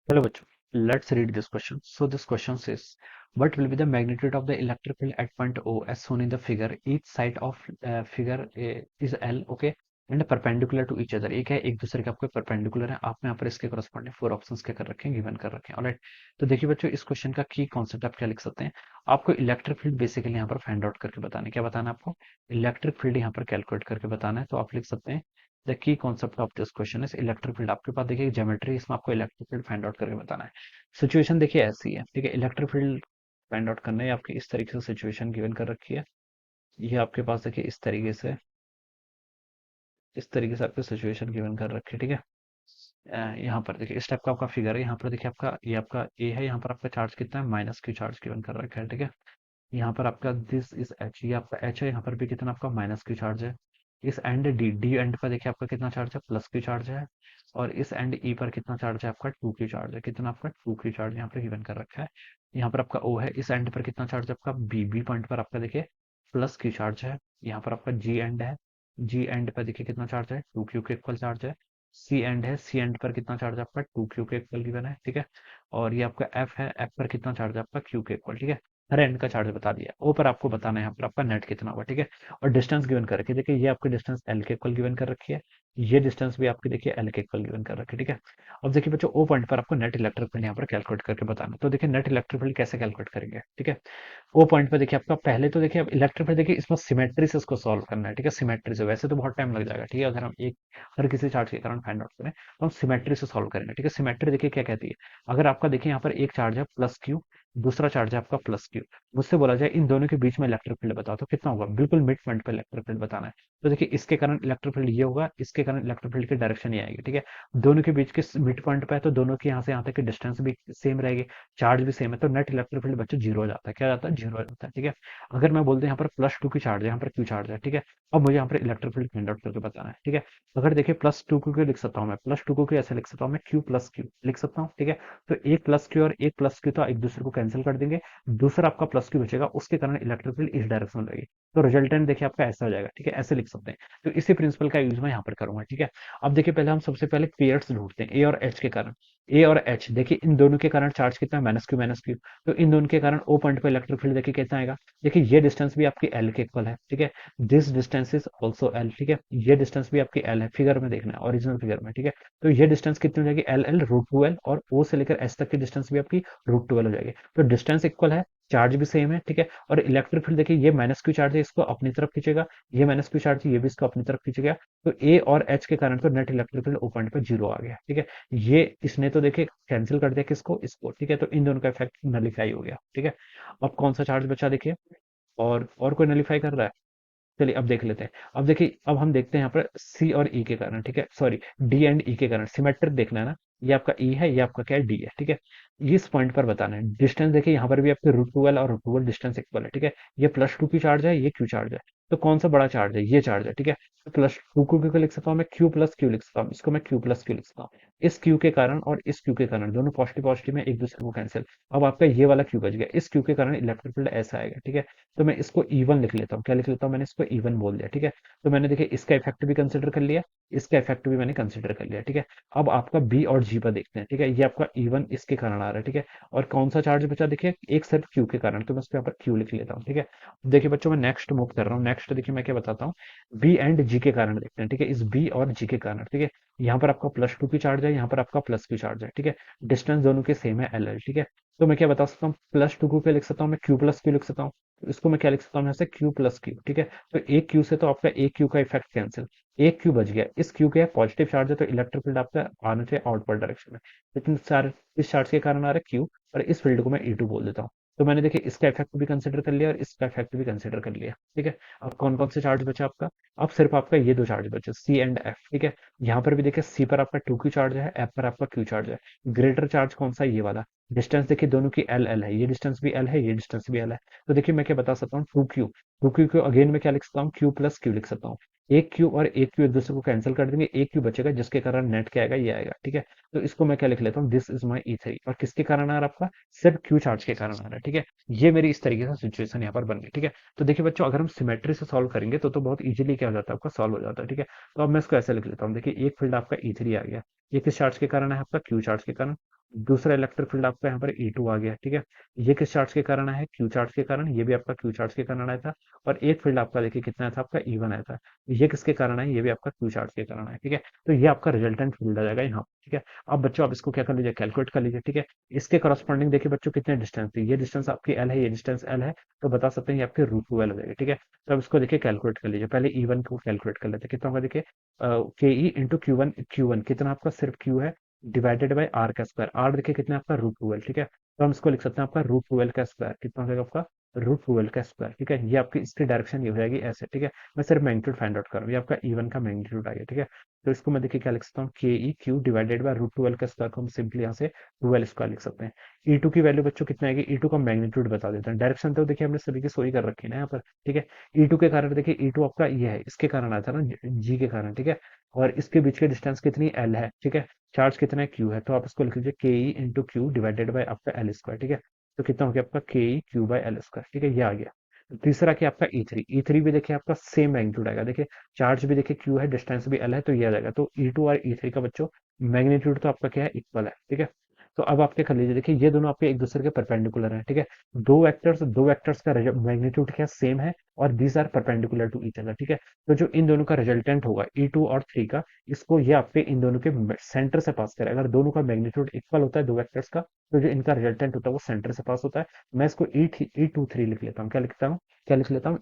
Hello, bachcho. Let's read this question. So this question says, what will be the magnitude of the electric field at point O as shown in the figure? Each side of figure is L, okay, and perpendicular to each other. एक है एक दूसरे के आपके perpendicular है। आपने यहाँ पर इसके करस्पॉन्डिंग फोर ऑप्शंस क्या कर रखे हैं, गिवन कर रखे हैं। ऑलराइट, तो देखिए बच्चों, इस क्वेश्चन का की कॉन्सेप्ट आप क्या लिख सकते हैं। आपको इलेक्ट्रिक फील्ड बेसिकली यहाँ पर फाइंड आउट करके बताना है। क्या बताना है आपको? इलेक्ट्रिक फील्ड यहाँ पर कैलकुलेट करके बताना है। तो आप लिख सकते हैं the key concept of this question is electric field. आपके पास देखिए ज्योमेट्री, इसमें आपको इलेक्ट्रिक फील्ड फाइंड आउट करके बताना है। सिचुएशन देखिए ऐसी है, ठीक है। इलेक्ट्रिक फील्ड फाइंड आउट करना है आपकी, इस तरीके से सिचुएशन गिवन कर रखी है। ये आपके पास देखिए इस तरीके से आपकी सिचुएशन गिवन कर रखी है, ठीक है। यहाँ पर देखिए इस टाइप का आपका फिगर है। यहाँ पर देखिए आपका ये आपका ए है, यहाँ पर आपका चार्ज कितना है, माइनस क्यू चार्ज गिवन कर रखा है, ठीक है। यहाँ पर आपका दिस इज एच, ये आपका एच है। यहाँ पर भी कितना आपका माइनस क्यू चार्ज है। इस एंड डी डी एंड पर देखिए आपका कितना चार्ज है, प्लस क्यू चार्ज है। और इस एंड ई पर कितना चार्ज है आपका, टू क्यू चार्ज है। कितना आपका, टू क्यू चार्ज यहाँ पर गिवन कर रखा है। यहाँ पर आपका ओ है, इस एंड पर कितना चार्ज है आपका, बी बी पॉइंट पर आपका देखिए प्लस क्यू चार्ज है। यहाँ पर आपका जी एंड है, जी एंड पर देखिए कितना चार्ज है, टू क्यू के इक्वल चार्ज है। सी एंड है, सी एंड पर कितना चार्ज है आपका, टू क्यू के इक्वल गिवन है, ठीक है। और ये आपका एफ है, एफ पर कितना चार्ज है आपका, क्यू के इक्वल, ठीक है। हर एंड का चार्ज बता दिया। ओ पर आपको बताना है यहाँ पर आपका नेट कितना होगा, ठीक है। और डिस्टेंस गिवन कर रखी है, देखिए ये आपकी डिस्टेंस एल के इक्वल गिवन कर रखी है। ये डिस्टेंस भी आपकी देखिए एल के इक्वल गिवन कर रखी है, ठीक है। अब देखिए बच्चों, ओ पॉइंट पर आपको नेट इलेक्ट्रिक फील्ड यहाँ पर कैलकुलेट करके बताना है। तो देखिए नेट इलेक्ट्रिक फील्ड कैसे कैलकुलेट करेंगे, ठीक है। ओ पॉइंट पे देखिए आपका पहले तो देखिए अब इलेक्ट्रिक फील्ड देखिए इसमें सिमेट्री से इसको सॉल्व करना है, ठीक है। सिमेट्री से वैसे तो बहुत टाइम लग जाएगा, ठीक है, अगर हम एक हर किसी चार्ज के कारण फाइंड आउट करें तो हम सिमेट्री से सॉल्व करेंगे, ठीक है। सिमेट्री देखिए क्या कहती है, अगर आपका देखिए यहाँ पर एक चार्ज है प्लस क्यू, दूसरा चार्ज है आपका प्लस क्यू, मुझसे बोला जाए इन दोनों के बीच में इलेक्ट्रिक फील्ड बताओ तो कितना होगा, बिल्कुल मिड पॉइंट पे इलेक्ट्रिक फील्ड बताना है। तो देखिए इसके कारण इलेक्ट्रिक फील्ड ये होगा, इसके कारण इलेक्ट्रिक फील्ड की डायरेक्शन ये आएगी, ठीक है। दोनों के बीच के मिड पॉइंट पे है तो दोनों की यहाँ से यहाँ तक की डिस्टेंस भी सेम रहेगी, चार्ज भी सेम है, तो नेट इलेक्ट्रिक फील्ड बच्चों जीरो हो जाता है। क्या जाता है, जीरो हो जाता है, ठीक है। अगर मैं बोलते हैं यहाँ पर प्लस टू की चार्ज है, यहाँ पर क्यू चार्ज है, ठीक है। अब मुझे यहाँ पर इलेक्ट्रिक फील्ड फाइंड आउट करके बताना है, ठीक है। अगर देखिए प्लस टू क्यू लिख सकता हूँ मैं, प्लस टू क्यू ऐसे लिख सकता हूँ मैं, क्यू प्लस क्यू लिख सकता हूँ, ठीक है। तो एक प्लस क्यू और एक प्लस क्यू तो एक दूसरे को कैंसिल कर देंगे, दूसरा आपका प्लस क्यू बचेगा, उसके कारण इलेक्ट्रिक फील्ड इस डायरेक्शन में रहेगी। तो रिजल्टेंट देखिए आपका ऐसा हो जाएगा, ठीक है, ऐसे लिख सकते हैं। तो इसी प्रिंसिपल का यूज मैं यहाँ पर करूंगा, ठीक है। अब देखिए पहले हम सबसे पहले पेयर्स ढूंढते हैं ए और एच के कारण। ए और एच देखिए इन दोनों के कारण चार्ज कितना है, माइनस क्यू माइनस क्यू। तो इन दोनों के कारण ओ पॉइंट पे इलेक्ट्रिक फील्ड देखिए कितना आएगा। देखिए ये डिस्टेंस भी आपकी एल के इक्वल है, ठीक है। This distance is also L, ठीक है। ये डिस्टेंस भी आपकी एल है, फिगर में देखना है, ओरिजिनल फिगर में, ठीक है। तो ये डिस्टेंस कितनी हो जाएगी, L L root two L, और ओ से लेकर एस तक की डिस्टेंस भी आपकी रूट टू एल हो जाएगी। तो डिस्टेंस इक्वल है, चार्ज भी सेम है, ठीक है। और इलेक्ट्रिक फील्ड देखिए ये माइनस क्यू चार्ज है, इसको अपनी तरफ खींचेगा, ये माइनस क्यू चार्ज है, ये भी इसको अपनी तरफ खींचेगा। तो ए और एच के कारण तो net electric field O point पर जीरो आ गया, ठीक है। ये इसने तो देखिए कैंसिल कर दिया किसको, इसको, ठीक है। तो इन दोनों का इफेक्ट नलीफाई हो गया, ठीक है। अब कौन सा चार्ज बचा देखिए, और कोई नलीफाई कर रहा है। चलिए अब देख लेते हैं। अब देखिए अब हम देखते हैं यहाँ पर सी और ई के कारण, ठीक है, सॉरी डी एंड ई के कारण सिमेट्रिक देखना है ना। ये आपका ई है, ये आपका क्या है, डी है, ठीक है। इस पॉइंट पर बताना है डिस्टेंस। देखिए यहाँ पर भी आपके रूट टूवेल और रूट टूवेल डिस्टेंस इक्वल है, ठीक है। ये प्लस टू की चार्ज है, ये क्यू चार्ज है। तो कौन सा बड़ा चार्ज है, ये चार्ज है, ठीक है। तो प्लस टू को लिख सकता हूँ मैं क्यू प्लस क्यू लिख सकता हूँ, इसको मैं क्यू प्लस क्यू लिख सकता हूँ। इस क्यू के कारण और इस क्यू के कारण दोनों पॉजिटिव पॉजिटिव में एक दूसरे को कैंसिल। अब आपका ये वाला क्यू बच गया, इस क्यू के कारण इलेक्ट्रिक फील्ड ऐसा आएगा, ठीक है। तो मैं इसको E1 लिख लेता हूँ। क्या लिख लेता हूँ, मैंने इसको E1 बोल दिया, ठीक है। तो मैंने देखिए इसका इफेक्ट भी कंसिडर कर लिया, इसका इफेक्ट भी मैंने कंसिडर कर लिया, ठीक है। अब आपका बी और जी पर देखते हैं, ठीक है। ये आपका E1 इसके कारण आ रहा है, ठीक है। और कौन सा चार्ज बचा देखिए, एक सिर्फ क्यू के कारण, तो मैं इस पे यहाँ पर क्यू लिख लेता हूँ, ठीक है। देखिए बच्चों, मैं नेक्स्ट मूव कर रहा हूँ। नेक्स्ट देखिए मैं क्या बताता हूँ, बी एंड जी के कारण देखते हैं, ठीक है। इस बी और जी के कारण, ठीक है। यहाँ पर आपका प्लस टू की चार्ज है, यहाँ पर आपका प्लस क्यू चार्ज है, ठीक है। डिस्टेंस दोनों के सेम है, एल एल, ठीक है। तो मैं क्या बता सकता हूँ, प्लस टू को क्या लिख सकता हूँ मैं, क्यू प्लस क्यू लिख सकता हूँ। तो इसको मैं क्या लिख सकता हूँ यहाँ से, क्यू प्लस क्यू, ठीक है। तो एक क्यू से तो आपका एक क्यू का इफेक्ट कैंसिल, एक क्यू बच गया। इस क्यू के पॉजिटिव चार्ज है तो इलेक्ट्रिक फील्ड आपका आना चाहिए आउटवर्ड डायरेक्शन में, लेकिन इस चार्ज के कारण आ रहा है क्यू, और इस फील्ड को मैं ई टू बोल देता हूँ। तो मैंने देखिए इसका इफेक्ट भी कंसिडर कर लिया और इसका इफेक्ट भी कंसिडर कर लिया, ठीक है। अब कौन कौन से चार्ज बचा आपका, अब सिर्फ आपका ये दो चार्ज बचे, सी एंड एफ, ठीक है। यहाँ पर भी देखिए सी पर आपका टू क्यू चार्ज है, एफ पर आपका क्यू चार्ज है। ग्रेटर चार्ज कौन सा है, ये वाला। डिस्टेंस देखिए दोनों की एल एल है, ये डिस्टेंस भी एल है, ये डिस्टेंस भी एल है। तो देखिए मैं क्या बता सकता हूँ, टू क्यू, टू क्यू को अगेन मैं क्या लिख सकता हूँ, क्यू प्लस क्यू लिख सकता हूँ। एक क्यू और एक क्यू एक दूसरे को कैंसिल कर देंगे, एक क्यू बचेगा जिसके कारण नेट क्या आएगा, ये आएगा, ठीक है। तो इसको मैं क्या लिख लेता हूँ, दिस इज माई E3। और किसके कारण आ रहा है आपका, सिर्फ क्यू चार्ज के कारण आ रहा है, ठीक है। ये मेरी इस तरीके से सिचुएशन यहाँ पर बन गई, ठीक है। तो देखिए बच्चों, अगर हम सिमेट्री से सॉल्व करेंगे तो बहुत इजीली क्या हो जाता है आपका, सॉल्व हो जाता है, ठीक है। तो अब मैं इसको ऐसे लिख लेता हूँ, देखिए एक फील्ड आपका E3 आ गया, ये किस चार्ज के कारण है आपका, क्यू चार्ज के कारण। दूसरा इलेक्ट्रिक फील्ड आपका यहाँ पर E2 आ गया, ठीक है। ये किस चार्ज के कारण आया है? क्यू चार्ज के कारण। ये भी आपका क्यू चार्ज के कारण आया था। और एक फील्ड आपका देखिए कितना आया था? आपका E1 आया था। ये किसके कारण है? ये भी आपका क्यू चार्ज के कारण है, ठीक है। तो ये आपका रिजल्टेंट फील्ड आ जाएगा यहाँ, ठीक है। अब बच्चों आप इसको क्या कर लीजिए? कैलकुलेट कर लीजिए, ठीक है। इसके करस्पॉन्डिंग देखिए बच्चों कितने डिस्टेंस थी। ये डिस्टेंस आपकी एल है, ये डिस्टेंस एल है। तो बता सकते हैं ये आपके रूट टू एल हो जाएगी, ठीक है। तो अब इसको देखिए कैलकुलेट कर लीजिए। पहले E1 को कैलकुलेट कर लेते हैं। कितना होगा देखिए? के ई इंटू क्यू वन कितना आपका सिर्फ क्यू है, डिवाइडेड बाय आर का स्क्वायर। आर देखिए कितना है आपका? रूट टूवेल्व, ठीक है। तो हम इसको लिख सकते हैं आपका रूट टूवेल्व का स्क्वायर। कितना हो जाएगा आपका? रूट टूवेल्व का स्क्वायर, ठीक है। ये आपकी इसकी डायरेक्शन ये हो जाएगी ऐसे, ठीक है। मैं सिर्फ मैग्नीट्यूड फाइंड आउट कर रहा हूँ। ये आपका E1 का मैग्नीट्यूड आ गया, ठीक है। तो इसको मैं देखिए क्या लिख सकता हूँ? के E Q divided by root twelve का स्क्वायर को हम सिंपली यहाँ से टूवेल्व स्क्वायर लिख सकते हैं। E2 की वैल्यू बच्चों कितना आएगी? E2 का मैग्नीट्यूड बता देते हैं। डायरेक्शन तो देखिए हमने सभी की सोई कर रखी है ना यहाँ पर, ठीक है। E2 के कारण देखिए E2 आपका ये है, इसके कारण आया था ना, जी के कारण, ठीक है। और इसके बीच की डिस्टेंस कितनी? एल है, ठीक है। चार्ज कितना है? क्यू है। तो आप इसको लिख लीजिए के E into Q divided bye आपका एल स्क्वायर, ठीक है। तो कितना हो गया आपका? के E Q by L square, ठीक है। ये आ गया। तीसरा क्या आपका? E3 भी देखिए आपका सेम मैग्नीट्यूड आएगा। देखिए चार्ज भी देखिए क्यू है, डिस्टेंस भी एल है, तो ये आ जाएगा। तो E2 और E3 का बच्चों मैग्नीट्यूड तो आपका क्या है? इक्वल है, ठीक है। तो अब आप क्या कर लीजिए? देखिए ये दोनों आपके एक दूसरे के परपेंडिकुलर हैं, ठीक है। दो वेक्टर्स का मैग्नीट्यूड क्या सेम है, और these are perpendicular to each other, ठीक है। तो जो इन दोनों का रिजल्टेंट होगा E2 और 3 का, इसको ये आपके इन दोनों के सेंटर से पास करेगा। अगर दोनों का मैग्नीट्यूड इक्वल होता है दो वेक्टर्स का, तो जो इनका रिजल्टेंट होता है वो सेंटर से पास होता है। मैं इसको E2 3 लिख लेता हूँ। क्या लिख लेता हूँ?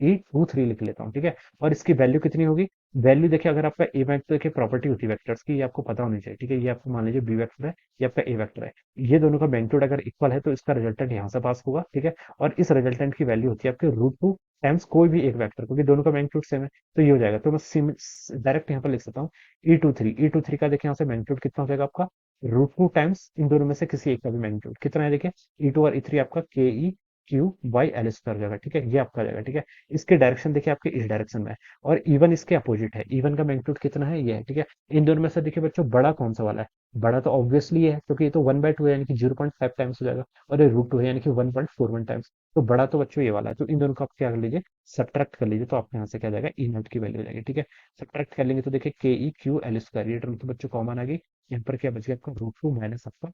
E2 3 लिख लेता हूँ, ठीक है। और इसकी वैल्यू कितनी होगी? वैल्यू देखिए, अगर आपका ए वेक्टर देखिए प्रॉपर्टी होती है वेक्टर्स की, ये आपको पता होनी चाहिए, ठीक है। ये आपको मान लीजिए बी वेक्टर है, ये आपका ए वेक्टर है। ये दोनों का मैग्नीट्यूड अगर इक्वल है तो इसका रिजल्टेंट यहाँ से पास होगा, ठीक है। और इस रिजल्टेंट की वैल्यू होती है आपके रूट टू टाइम्स कोई भी एक वेक्टर, क्योंकि दोनों का मैग्नीट्यूड सेम है। तो ये हो जाएगा। तो मैं डायरेक्ट यहाँ पर लिख सकता हूँ E2 3 का देखिए यहाँ से मैग्नीट्यूड कितना हो जाएगा आपका? रूट टू टाइम्स इन दोनों में से किसी एक का भी मैग्नीट्यूड कितना है देखिए? E2 और E3 आपका के E Q by L square हो जाएगा, ठीक है। ये आपका आ जाएगा, ठीक है। इसके डायरेक्शन देखिए आपके इस डायरेक्शन में है। और E1 इसके अपोजिट है। E1 का मैग्नीट्यूड कितना है? ये है, ठीक है। इन दोनों में से देखिए बच्चों बड़ा कौन सा वाला है? बड़ा तो ऑब्वियसली ये है, क्योंकि ये तो 1/2 है, यानी कि 0.5 टाइम्स हो जाएगा। और ये रूट टू है, यानी कि 1.41 टाइम्स। तो बड़ा तो बच्चों ये वाला है। तो इन दोनों को आप क्या कर लीजिए? सब्ट्रैक्ट कर लीजिए। तो आपके यहाँ से क्या जाएगा? ई नॉट की वैल्यू हो जाएगी, ठीक है। सब्ट्रैक्ट कर लेंगे तो देखिए के ई क्यू एल स्क्वायर, ये टर्म तो बच्चों कॉमन आ गई। यहाँ पर क्या बच गया आपका? रूट टू माइनस आपका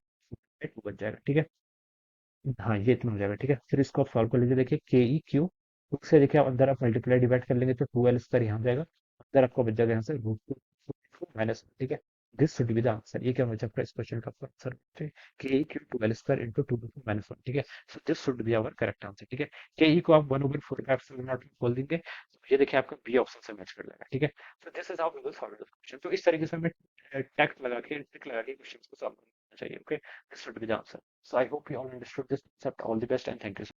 2 बच जाएगा, ठीक है। हाँ, ये इतना हो जाएगा, ठीक है। फिर इसको आप सॉल्व कर लीजिए। देखिए के ई क्यू से देखिए आप अंदर आप मल्टीप्लाई डिवाइड कर लेंगे तो 2l स्क्वायर यहाँ हो जाएगा। अंदर आपको बच जाएगा यहाँ से रूट टू माइनस, ठीक है। This should be the answer. ये क्या हो जाएगा? इस क्वेश्चन का आपका आंसर के E Q 2l square into 2 - 1, ठीक है। So this should be our correct answer, ठीक है। के ई को आप 1/4 नॉट बोल देंगे तो ये देखिए आपका बी ऑप्शन से मैच कर जाएगा, ठीक है। So this is how we will solve this question. तो इस तरीके से हमें टैक्ट लगा के ट्रिक लगा के क्वेश्चन को सॉल्व करना चाहिए, okay. This should be the answer. So I hope you all understood this concept. All the best and thank you so much.